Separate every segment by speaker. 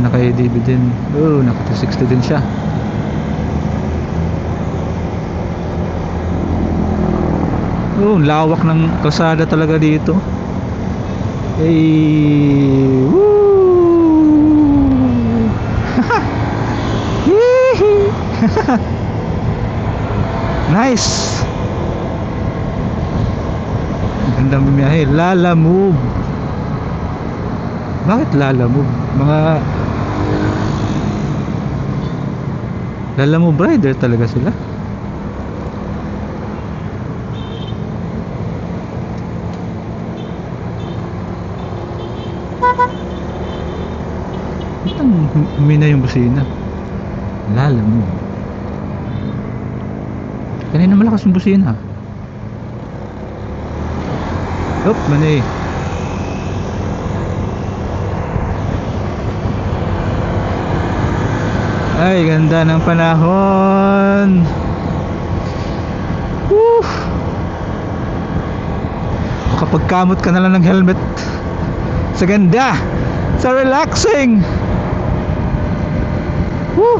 Speaker 1: naka-ADB din. Oh, naka 260 din siya. Oh, lawak ng kalsada talaga dito. Hey, woo! Nice. Gandang bumiyahe. Lala Move. Bakit Lala Move? Mga Lala Move rider talaga sila. Humina yung busina. Lala Move. Kanina malakas yung busina. Oop, mani. Ay, ganda ng panahon. Woo! Kapag kamot ka na lang ng helmet, sa ganda, sa relaxing. Woo!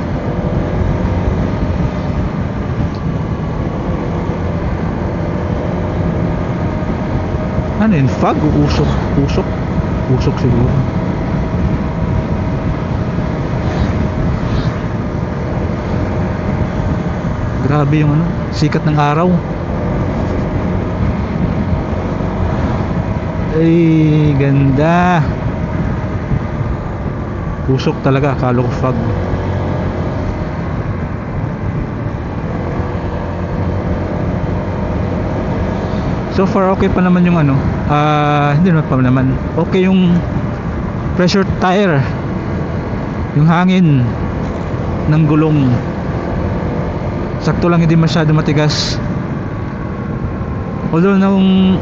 Speaker 1: Ano yun? Fog? Usok? Usok? Usok siguro. Grabe yung ano, sikat ng araw. Ay, ganda. Usok talaga, akala ko fog. So far okay pa naman yung ano, hindi naman pa naman. Okay yung pressure tire. Yung hangin ng gulong. Sakto lang, hindi masyado matigas. Although nung